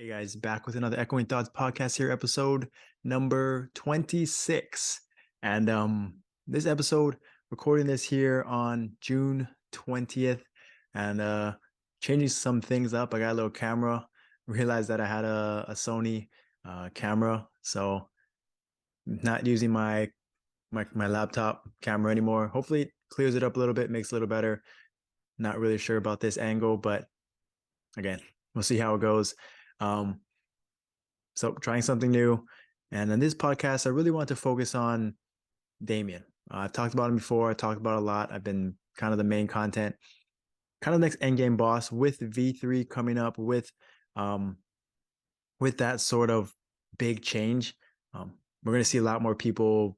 Hey guys, back with another Echoing Thoughts podcast here, episode number 26. And this episode, recording this here on June 20th and changing some things up. I got a little camera, realized that I had a Sony camera, so not using my laptop camera anymore. Hopefully it clears it up a little bit, makes it a little better. Not really sure about this angle, but again, we'll see how it goes. So trying something new. And in this podcast, I really want to focus on Damien. I've talked about him before. I talked about a lot. I've been kind of the main content, kind of next endgame boss with V3 coming up with that sort of big change. We're going to see a lot more people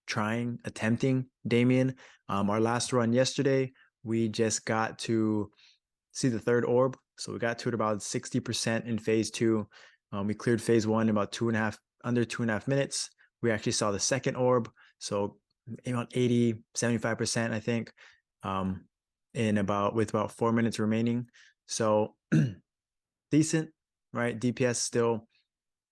attempting Damien. Our last run yesterday, we just got to see the third orb. So we got to it about 60% in phase 2. We cleared phase 1 in about under 2.5 minutes. We actually saw the second orb. So about 75%, I think, with about 4 minutes remaining. So decent, right? DPS still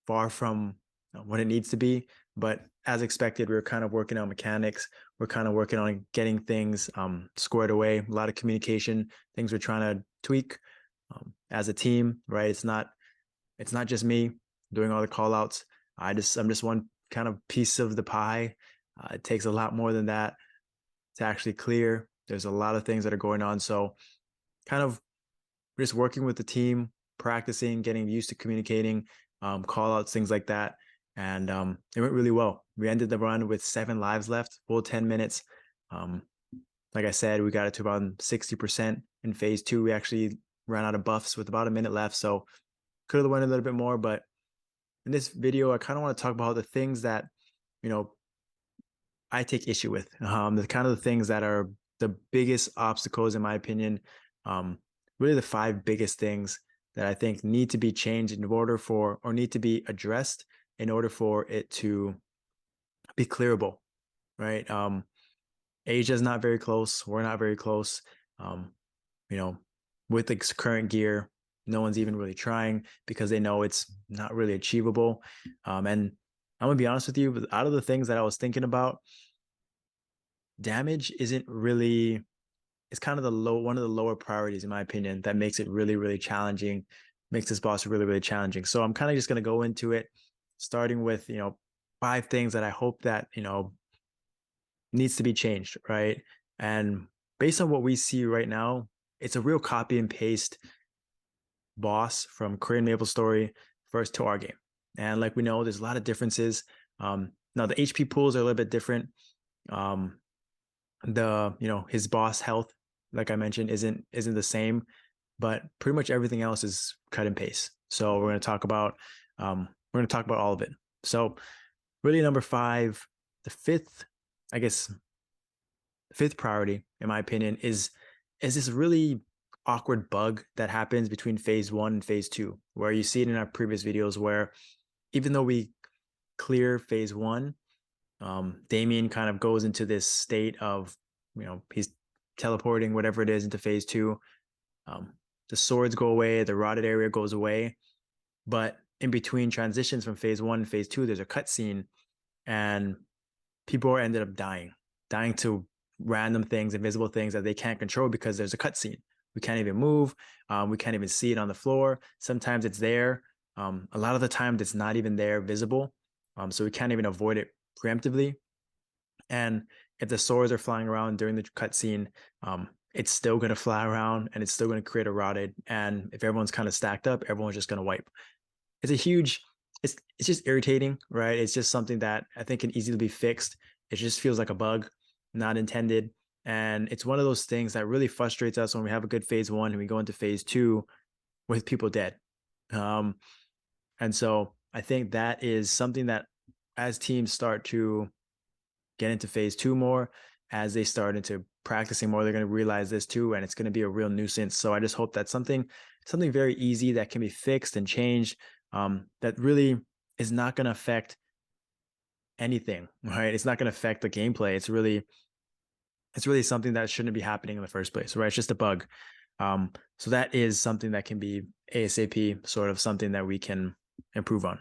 far from what it needs to be, but as expected, we're kind of working on mechanics. We're kind of working on getting things squared away. A lot of communication, things we're trying to tweak as a team, right? It's not just me doing all the call outs. I'm just one kind of piece of the pie. It takes a lot more than that to actually clear. There's a lot of things that are going on. So kind of just working with the team, practicing, getting used to communicating, call outs, things like that. And it went really well. We ended the run with 7 lives left, full 10 minutes. Like I said, we got it to about 60% in phase 2. We actually ran out of buffs with about a minute left. So could have went a little bit more, but in this video, I kind of want to talk about the things that, I take issue with. The kind of the things that are the biggest obstacles, in my opinion. Really the 5 biggest things that I think need to be changed or need to be addressed in order for it to be clearable, right? Asia's not very close. We're not very close. With the current gear, no one's even really trying because they know it's not really achievable. And I'm gonna be honest with you, but out of the things that I was thinking about, damage isn't really, it's kind of one of the lower priorities in my opinion that makes it really, really challenging, makes this boss really, really challenging. So I'm kind of just gonna go into it, starting with 5 things that I hope that needs to be changed, right? And based on what we see right now, it's a real copy and paste boss from Korean Maple Story first to our game. And like we know, there's a lot of differences. Now the HP pools are a little bit different. His boss health, like I mentioned, isn't the same, but pretty much everything else is cut and paste. So we're going to talk about all of it. So really number 5, the fifth priority, in my opinion, is this really awkward bug that happens between phase 1 and phase 2, where you see it in our previous videos, where even though we clear phase 1, Damien kind of goes into this state of, he's teleporting whatever it is into phase 2. The swords go away, the rotted area goes away, but in between transitions from phase 1 and phase 2, there's a cutscene, and people are ended up dying to random things, invisible things that they can't control because there's a cutscene. We can't even move. We can't even see it on the floor. Sometimes it's there. A lot of the time it's not even there visible. So we can't even avoid it preemptively. And if the swords are flying around during the cutscene, it's still going to fly around and it's still going to create a rotted. And if everyone's kind of stacked up, everyone's just going to wipe. It's just irritating, right? It's just something that I think can easily be fixed. It just feels like a bug, not intended. And it's one of those things that really frustrates us when we have a good phase 1 and we go into phase 2 with people dead. And so I think that is something that as teams start to get into phase 2 more, as they start into practicing more, they're going to realize this too, and it's going to be a real nuisance. So I just hope that's something very easy that can be fixed and changed, that really is not going to affect anything, right? It's not going to affect the gameplay. It's really something that shouldn't be happening in the first place, right? It's just a bug. So that is something that can be ASAP, sort of something that we can improve on,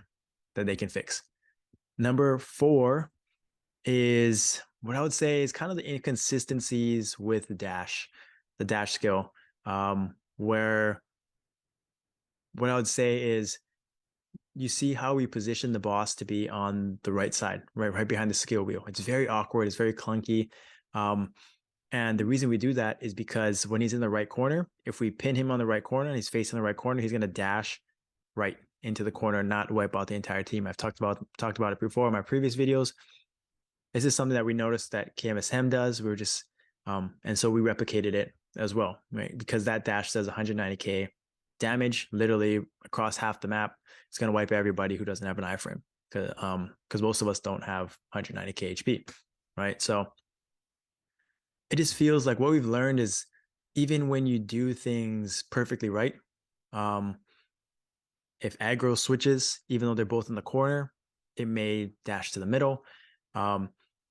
that they can fix. Number 4 is what I would say is kind of the inconsistencies with the dash skill, where what I would say is you see how we position the boss to be on the right side, right behind the skill wheel. It's very awkward. It's very clunky. And the reason we do that is because when he's in the right corner, if we pin him on the right corner and he's facing the right corner, he's going to dash right into the corner and not wipe out the entire team. I've talked about it before in my previous videos. This is something that we noticed that KMSM does. We were just, and so we replicated it as well, right? Because that dash does 190k damage, literally across half the map. It's going to wipe everybody who doesn't have an iFrame, because most of us don't have 190k HP, right? So it just feels like what we've learned is even when you do things perfectly right, if aggro switches, even though they're both in the corner, it may dash to the middle.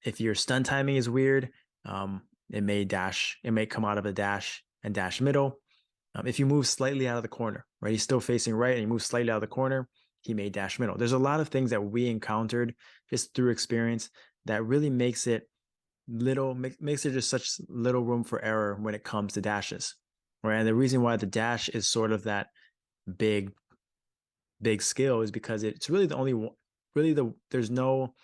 If your stun timing is weird, it may come out of a dash and dash middle. If you move slightly out of the corner, right? He's still facing right and you move slightly out of the corner, he may dash middle. There's a lot of things that we encountered just through experience that really makes it just such little room for error when it comes to dashes, right? And the reason why the dash is sort of that big skill is because it's really the only one, there's no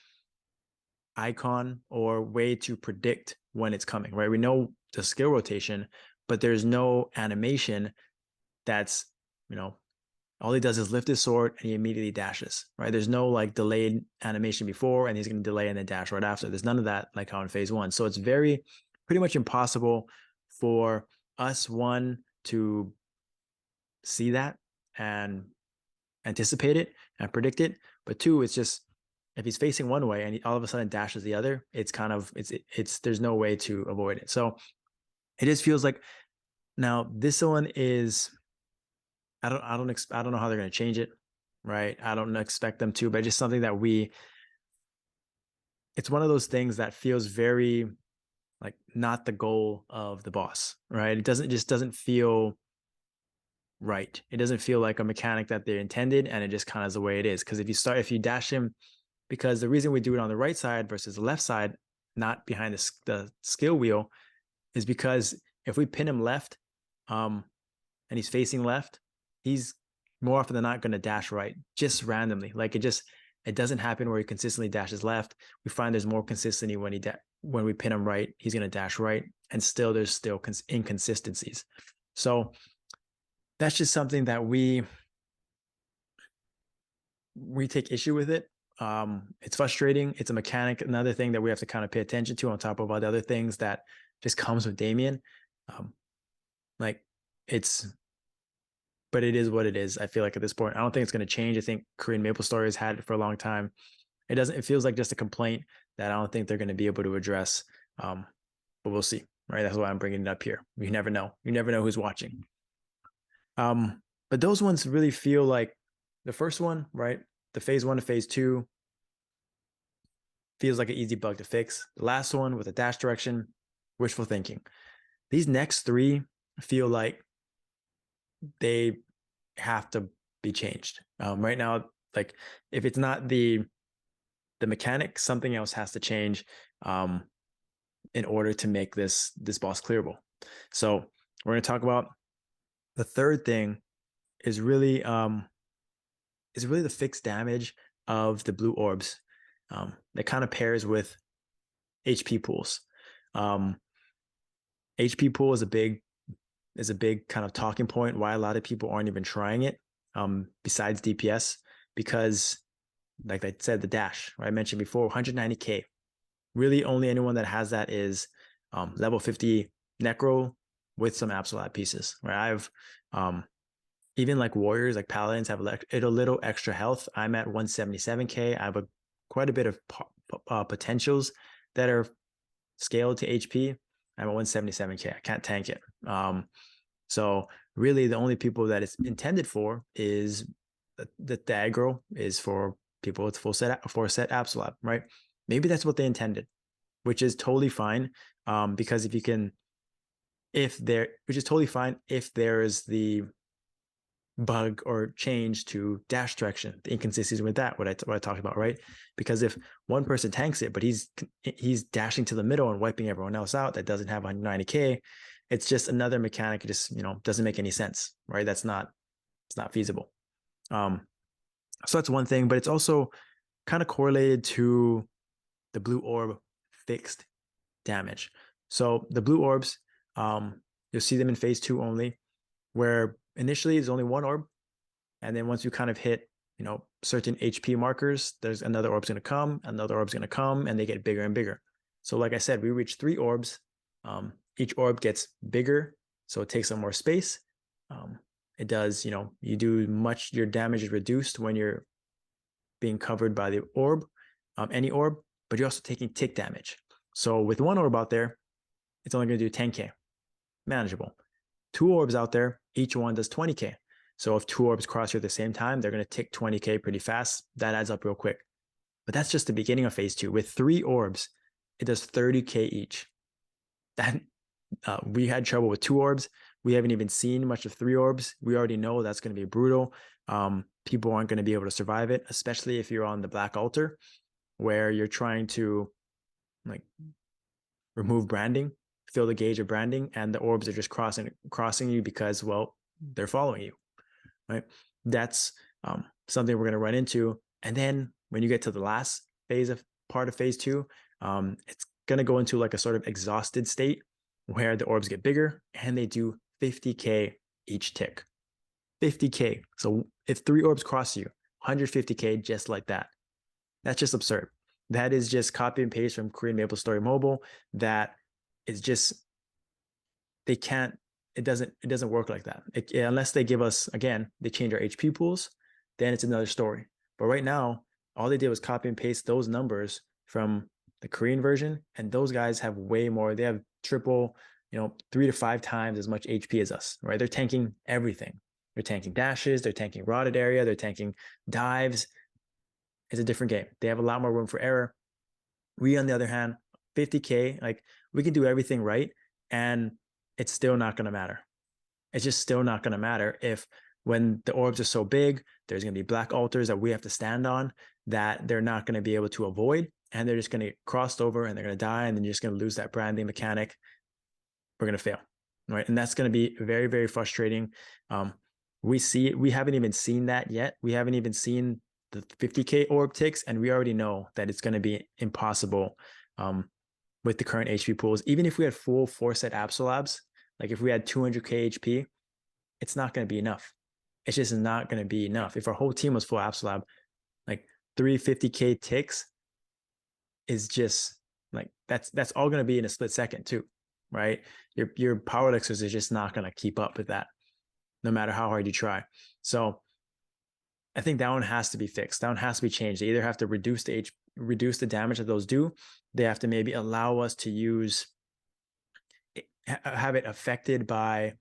icon or way to predict when it's coming, right? We know the skill rotation, but there's no animation that's, all he does is lift his sword and he immediately dashes, right? There's no like delayed animation before and he's going to delay and then dash right after. There's none of that like how in phase 1. So it's pretty much impossible for us, one, to see that and anticipate it and predict it, but two, it's just if he's facing one way and he all of a sudden dashes the other, it's kind of there's no way to avoid it. So it just feels like now this one is I don't know how they're going to change it, right? I don't expect them to, but just something that it's one of those things that feels very like not the goal of the boss, right? It just doesn't feel right. It doesn't feel like a mechanic that they intended, and it just kind of is the way it is. Because if you dash him, because the reason we do it on the right side versus the left side, not behind the skill wheel, is because if we pin him left, and he's facing left, he's more often than not going to dash right, just randomly. Like it doesn't happen where he consistently dashes left. We find there's more consistency when we pin him right, he's going to dash right, and there's still inconsistencies. So that's just something that we take issue with it. It's frustrating. It's a mechanic. Another thing that we have to kind of pay attention to on top of all the other things that just comes with Damien. But it is what it is. I feel like at this point, I don't think it's going to change. I think Korean MapleStory has had it for a long time. It feels like just a complaint that I don't think they're going to be able to address. But we'll see, right? That's why I'm bringing it up here. You never know. You never know who's watching. But those ones really feel like the first one, right? The phase 1 to phase 2 feels like an easy bug to fix. The last one with the dash direction, wishful thinking. These next 3 feel like they have to be changed. Right now, like if it's not the mechanic, something else has to change in order to make this boss clearable. So we're going to talk about the third thing is really the fixed damage of the blue orbs. That kind of pairs with HP pools. HP pool is a big kind of talking point why a lot of people aren't even trying it, besides DPS, because like I said, the dash, right? I mentioned before, 190k. Really only anyone that has that is level 50 Necro with some Absolute pieces, right? I've even like warriors, like paladins have a little extra health. I'm at 177k. I have quite a bit of potentials that are scaled to HP. I'm at 177k. I can't tank it. So really the only people that it's intended for is the aggro is for people with full set Absolute, right? Maybe that's what they intended, which is totally fine. Because if you can which is totally fine if there is the bug or change to dash direction, the inconsistencies with that, what I talked about, right? Because if one person tanks it, but he's dashing to the middle and wiping everyone else out that doesn't have 190k, it's just another mechanic. It just doesn't make any sense, right? It's not feasible. So that's one thing, but it's also kind of correlated to the blue orb fixed damage. So the blue orbs, you'll see them in phase 2 only, where initially there's only one orb, and then once you kind of hit certain HP markers, there's another orb's going to come, and they get bigger and bigger. So like I said, we reach 3 orbs. Each orb gets bigger, so it takes up more space. It does, you do your damage is reduced when you're being covered by the orb, any orb, but you're also taking tick damage. So with one orb out there, it's only going to do 10k, manageable. 2 orbs out there, each one does 20k. So if 2 orbs cross you at the same time, they're going to tick 20k pretty fast. That adds up real quick. But that's just the beginning of phase 2. With 3 orbs, it does 30k each. That we had trouble with 2 orbs. We haven't even seen much of 3 orbs. We already know that's going to be brutal. People aren't going to be able to survive it, especially if you're on the black altar, where you're trying to remove branding, fill the gauge of branding, and the orbs are just crossing you because, well, they're following you, right? That's something we're going to run into. And then when you get to the last part of phase 2, it's going to go into like a sort of exhausted state where the orbs get bigger and they do 50k each tick. 50k. So if 3 orbs cross you, 150k just like that. That's just absurd. That is just copy and paste from Korean MapleStory Mobile. That is just, it doesn't work like that. Unless they give us, again, they change our HP pools, then it's another story. But right now, all they did was copy and paste those numbers from the Korean version, and those guys have way more. They have triple, 3 to 5 times as much HP as us, right? They're tanking everything. They're tanking dashes, they're tanking rotted area, they're tanking dives. It's a different game. They have a lot more room for error. We, on the other hand, 50k, like we can do everything right, and it's still not going to matter. It's just still not going to matter if, when the orbs are so big, there's going to be black altars that we have to stand on that they're not going to be able to avoid, and they're just going to get crossed over and they're going to die, and then you're just going to lose that branding mechanic. We're going to fail, right? And that's going to be very, very frustrating. We haven't even seen that yet. We haven't even seen the 50k orb ticks, and we already know that it's going to be impossible with the current HP pools. Even if we had full 4-set Absolabs, like if we had 200k HP, it's not going to be enough. It's just not going to be enough. If our whole team was full Absolab, like 350k ticks is just like, that's all going to be in a split second too, right? Your power elixirs is just not going to keep up with that, no matter how hard you try. So I think that one has to be fixed. That one has to be changed. They either have to reduce the damage that those do. They have to maybe allow us to have it affected by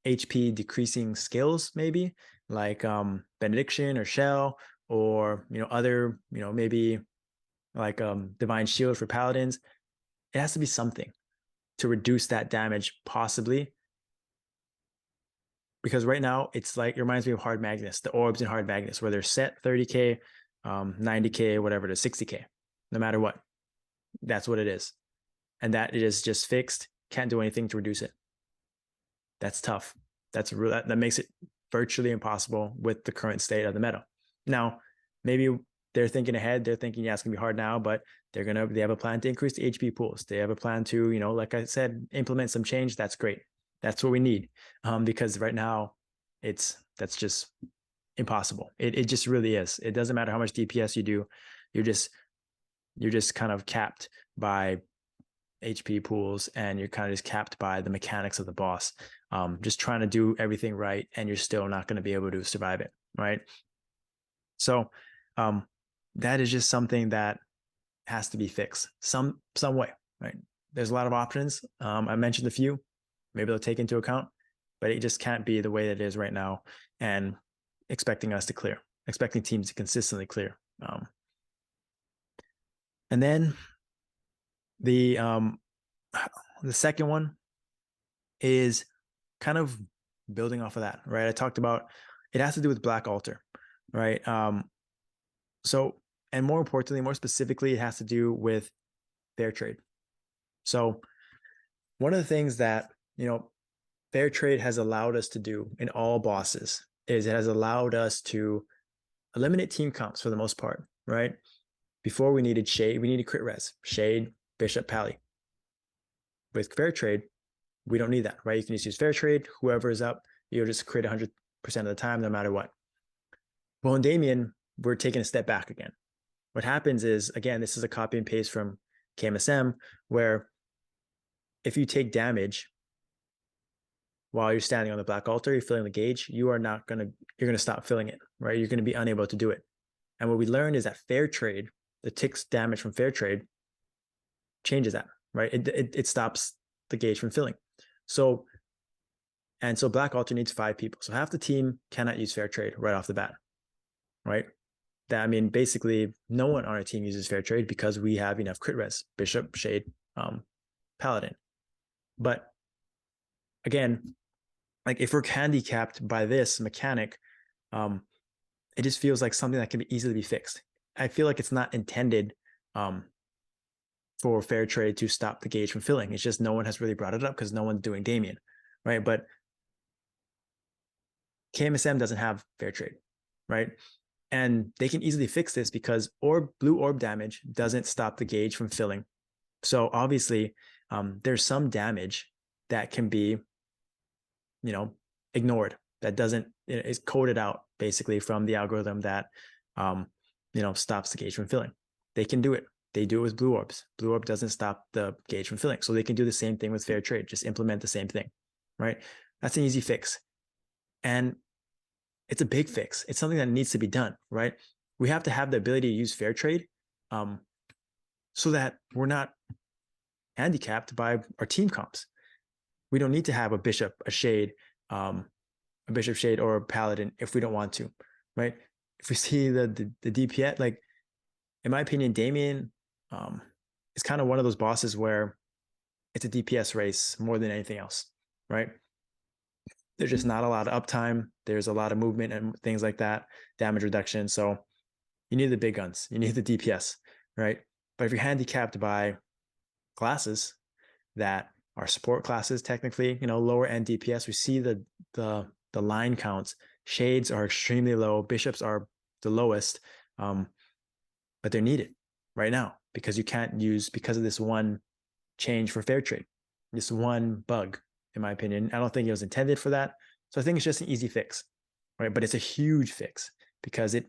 HP decreasing skills, maybe like Benediction or Shell, or other, maybe like Divine Shield for Paladins. It has to be something to reduce that damage, possibly. Because right now, it's like, it reminds me of Hard Magnus, the orbs in Hard Magnus, where they're set 30k, 90k, whatever it is, 60k, no matter what. That's what it is. And that it is just fixed. Can't do anything to reduce it. That's tough. That makes it virtually impossible with the current state of the meta. Now, maybe they're thinking ahead. They're thinking, yeah, it's gonna be hard now, but they have a plan to increase the HP pools. They have a plan to, like I said, implement some change. That's great. That's what we need. Because right now that's just impossible. It just really is. It doesn't matter how much DPS you do. You're just kind of capped by HP pools, and you're kind of just capped by the mechanics of the boss. Just trying to do everything right, and you're still not going to be able to survive it, right? So that is just something that has to be fixed some way, right? There's a lot of options. I mentioned a few. Maybe they'll take into account, but it just can't be the way that it is right now, and expecting teams to consistently clear. And then the second one is kind of building off of that, right? I talked about it has to do with black altar, right? So, and more importantly, more specifically, it has to do with fair trade. So one of the things that, fair trade has allowed us to do in all bosses is it has allowed us to eliminate team comps for the most part, right? Before we needed shade, we needed crit res, shade, bishop, pally. With fair trade, we don't need that, right? You can just use fair trade. Whoever is up, you'll just crit 100% of the time, no matter what. Well, in Damien, we're taking a step back again. What happens is, again, this is a copy and paste from KMSM, where if you take damage while you're standing on the black altar, you're filling the gauge, you're going to stop filling it, right? You're going to be unable to do it. And what we learned is that fair trade, the ticks damage from fair trade, changes that, right? It stops the gauge from filling. So black altar needs 5 people. So half the team cannot use fair trade right off the bat, right? That, I mean, basically no one on our team uses fair trade because we have enough crit res, bishop, shade, paladin. But again, like if we're handicapped by this mechanic, it just feels like something that can easily be fixed. I feel like it's not intended for fair trade to stop the gauge from filling. It's just no one has really brought it up because no one's doing Damien, right? But KMSM doesn't have fair trade, right? And they can easily fix this because blue orb damage doesn't stop the gauge from filling. So obviously, there's some damage that can be, ignored. That doesn't, is coded out basically from the algorithm that, stops the gauge from filling. They can do it. They do it with blue orbs. Blue orb doesn't stop the gauge from filling. So they can do the same thing with fair trade. Just implement the same thing, right? That's an easy fix. And it's a big fix. It's something that needs to be done, right? We have to have the ability to use fair trade so that we're not handicapped by our team comps. We don't need to have a bishop, a shade, or a paladin if we don't want to, right? If we see the DPS, like in my opinion, Damien is kind of one of those bosses where it's a DPS race more than anything else, right? There's just not a lot of uptime. There's a lot of movement and things like that, damage reduction. So you need the big guns. You need the DPS, right? But if you're handicapped by classes that are support classes, technically, lower end DPS, we see the line counts. Shades are extremely low. Bishops are the lowest, but they're needed right now because you can't use, because of this one change for fair trade, this one bug. In my opinion, I don't think it was intended for that. So I think it's just an easy fix, right? But it's a huge fix because it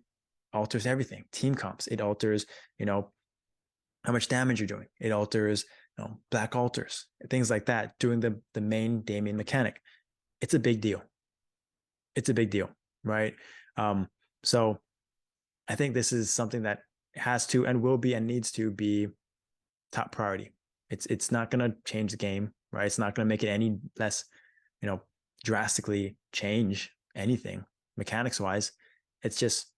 alters everything. Team comps, it alters, how much damage you're doing. It alters, black altars, things like that, doing the main Damien mechanic. It's a big deal. It's a big deal, right? So I think this is something that has to and will be and needs to be top priority. It's not going to change the game, right? It's not going to make it any less, drastically change anything mechanics wise. It's just,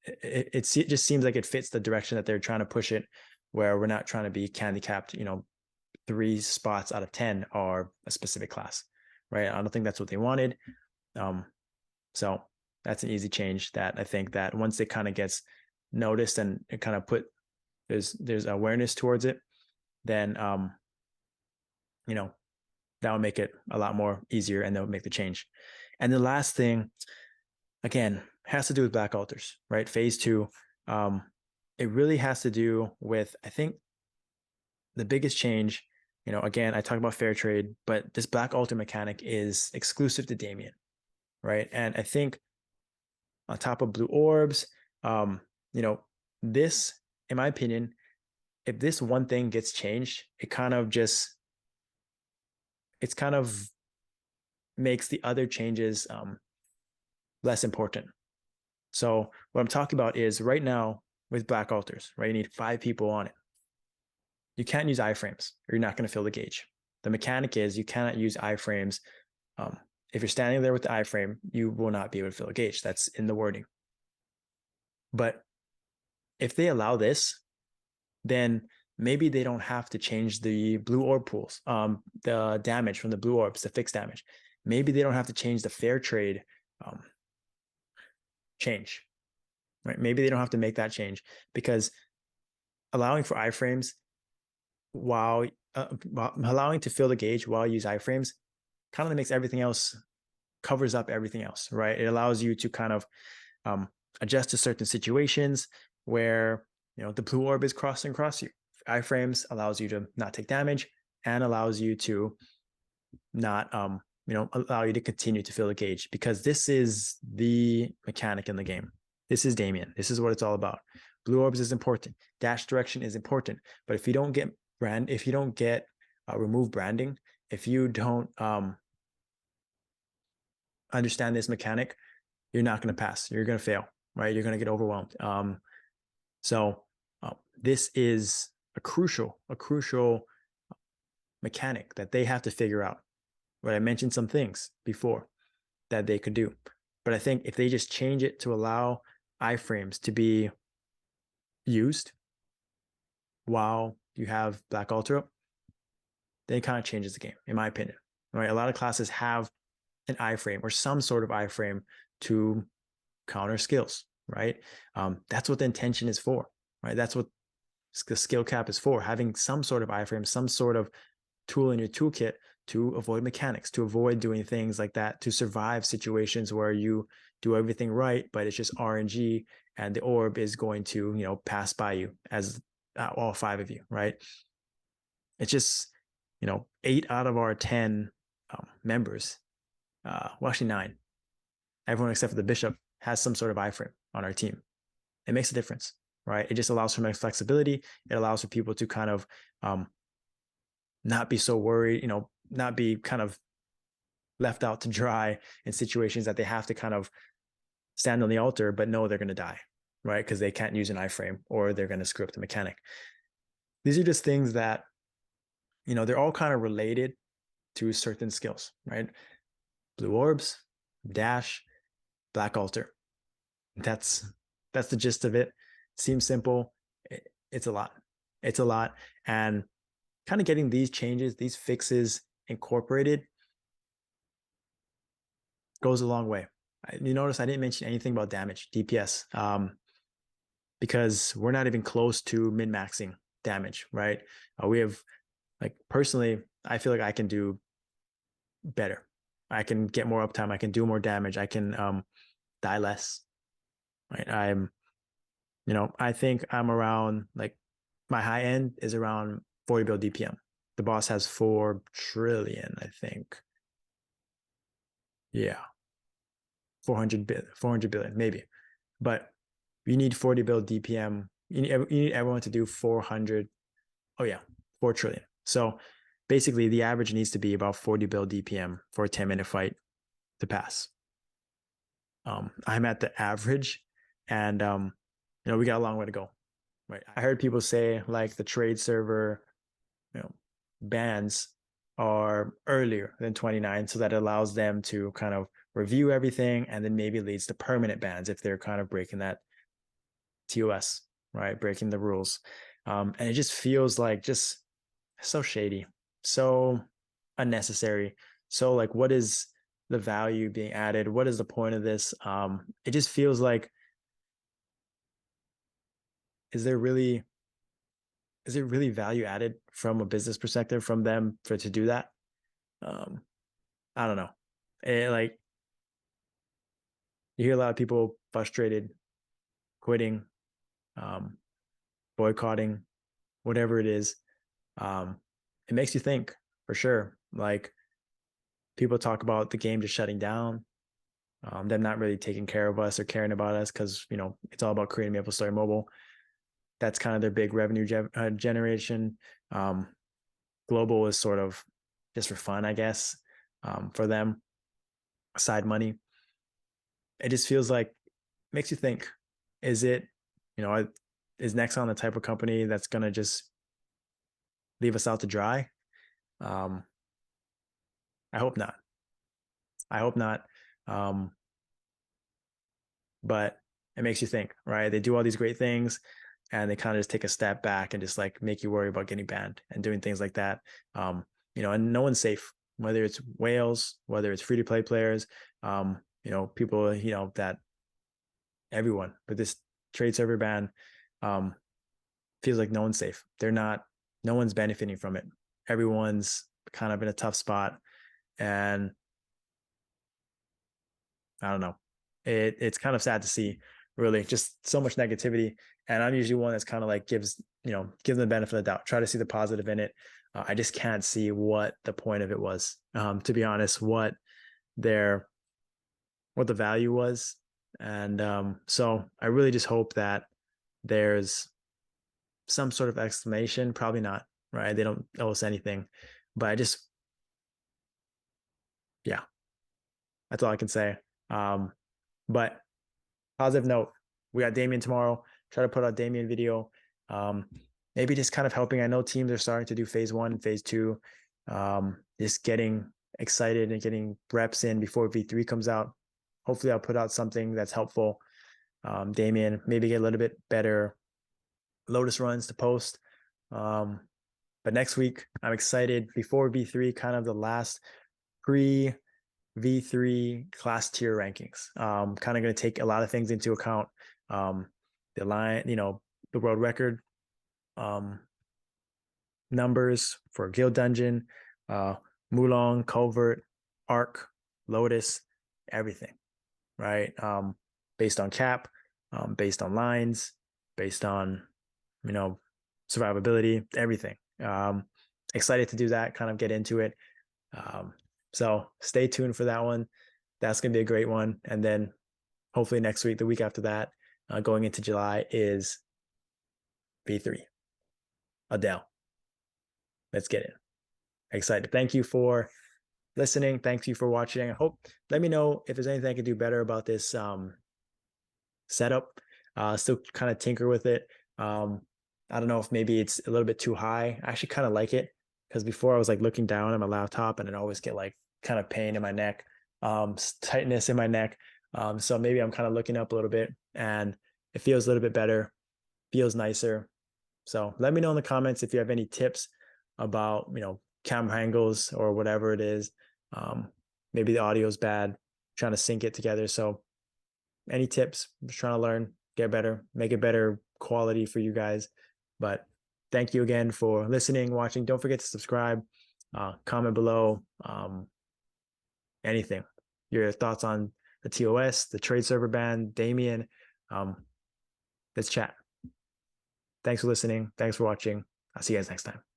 it just seems like it fits the direction that they're trying to push it, where we're not trying to be handicapped, 3 spots out of 10 are a specific class, right? I don't think that's what they wanted. So that's an easy change that I think that once it kind of gets noticed and it kind of there's awareness towards it, then that will make it a lot more easier and they'll make the change. And the last thing, again, has to do with black altars, right? Phase 2, it really has to do with, I think the biggest change, again, I talk about fair trade, but this black altar mechanic is exclusive to Damien, right? And I think on top of blue orbs, this, in my opinion, if this one thing gets changed, it kind of makes the other changes less important. So what I'm talking about is right now with black altars, right? You need 5 people on it. You can't use iFrames or you're not going to fill the gauge. The mechanic is you cannot use iFrames. If you're standing there with the iframe, you will not be able to fill a gauge. That's in the wording. But if they allow this, then maybe they don't have to change the blue orb pools, the damage from the blue orbs, the fixed damage. Maybe they don't have to change the fair trade change, right? Maybe they don't have to make that change, because allowing for iframes while allowing to fill the gauge while you use iframes kind of makes everything else, covers up everything else, right? It allows you to kind of adjust to certain situations where, you know, the blue orb is crossing across you. Iframes allows you to not take damage and allows you to not allow you to continue to fill the gauge, because this is the mechanic in the game. This is Damien. This is what it's all about. Blue orbs is important. Dash direction is important. But if you don't get remove branding, if you don't understand this mechanic, you're not going to pass. You're going to fail, right? You're going to get overwhelmed. So this is a crucial mechanic that they have to figure out. Right? I mentioned some things before that they could do, but I think if they just change it to allow iframes to be used while you have Black Altar up, then it kind of changes the game, in my opinion. Right? A lot of classes have an iframe or some sort of iframe to counter skills, right? That's what the intention is for, right? That's what the skill cap is for, having some sort of iframe, some sort of tool in your toolkit to avoid mechanics, to avoid doing things like that, to survive situations where you do everything right, but it's just RNG and the orb is going to, you know, pass by you as all 5 of you, right? It's just, you know, 8 out of our 10 members, well, actually 9, everyone except for the bishop has some sort of iframe on our team. It makes a difference, right? It just allows for more flexibility. It allows for people to kind of not be so worried, you know, not be kind of left out to dry in situations that they have to kind of stand on the altar, but know they're going to die, right? Because they can't use an iframe or they're going to screw up the mechanic. These are just things that, you know, they're all kind of related to certain skills, right? Blue orbs, dash, Black Altar. That's the gist of it. Seems simple. It's a lot. It's a lot. And kind of getting these changes, these fixes incorporated goes a long way. You notice I didn't mention anything about damage, DPS, because we're not even close to min-maxing damage, right? We have, like, personally, I feel like I can do better. I can get more uptime. I can do more damage. I can die less, right? I think I'm around, like, my high end is around 40 bill DPM. The boss has 4 trillion, I think. Yeah. 400 billion, maybe. But you need 40 bill DPM. You need everyone to do 400. Oh, yeah. 4 trillion. So basically, the average needs to be about 40 bill DPM for a 10-minute fight to pass. I'm at the average, and we got a long way to go. Right. I heard people say, like, the trade server, bans are earlier than 29, so that it allows them to kind of review everything, and then maybe leads to permanent bans if they're kind of breaking that ToS, right? Breaking the rules. And it just feels like just so shady, so unnecessary. So, like, what is the value being added? What is the point of this? It just feels like, is it really value added from a business perspective from them to do that? I don't know. Like, you hear a lot of people frustrated, quitting, boycotting, whatever it is. It makes you think, for sure. Like, people talk about the game just shutting down, them not really taking care of us or caring about us, because, it's all about creating MapleStory Mobile. That's kind of their big revenue generation. Global is sort of just for fun, I guess, for them, side money. It just feels like, makes you think, is it, is Nexon the type of company that's going to just leave us out to dry? I hope not. I hope not. But it makes you think, right? They do all these great things, and they kind of just take a step back and just like make you worry about getting banned and doing things like that. And no one's safe, whether it's whales, whether it's free to play players, people, that everyone. But this trade server ban feels like no one's safe. No one's benefiting from it. Everyone's kind of in a tough spot. And I don't know. It's kind of sad to see, really, just so much negativity. And I'm usually one that's kind of like give them the benefit of the doubt, try to see the positive in it. I just can't see what the point of it was, to be honest, what the value was. And so I really just hope that there's some sort of explanation. Probably not, right? They don't owe us anything, but yeah, that's all I can say. But positive note, we got Damien tomorrow. Try to put out Damien video. Maybe just kind of helping. I know teams are starting to do phase 1 and phase 2. Just getting excited and getting reps in before V3 comes out. Hopefully I'll put out something that's helpful. Damien, maybe get a little bit better Lotus runs to post. But next week, I'm excited. Before V3, kind of the last pre V3 class tier rankings. Kind of going to take a lot of things into account. The line, the world record numbers for Guild Dungeon, Mulong, Covert, Arc, Lotus, everything, right? Based on cap, based on lines, based on, survivability, everything. Excited to do that, kind of get into it. So stay tuned for that one. That's going to be a great one. And then hopefully next week, the week after that, going into July, is V3. Adele. Let's get it. Excited. Thank you for listening. Thank you for watching. Let me know if there's anything I can do better about this setup. Still kind of tinker with it. I don't know if maybe it's a little bit too high. I actually kind of like it, because before I was like looking down at my laptop and I'd always get like kind of pain in my neck, tightness in my neck. So maybe I'm kind of looking up a little bit and it feels a little bit better, feels nicer. So let me know in the comments if you have any tips about, camera angles or whatever it is. Maybe the audio is bad, trying to sync it together. So any tips? I'm just trying to learn, get better, make it better quality for you guys. But thank you again for listening, watching. Don't forget to subscribe, comment below, anything, your thoughts on the ToS, the trade server ban, Damien. Let's chat. Thanks for listening. Thanks for watching. I'll see you guys next time.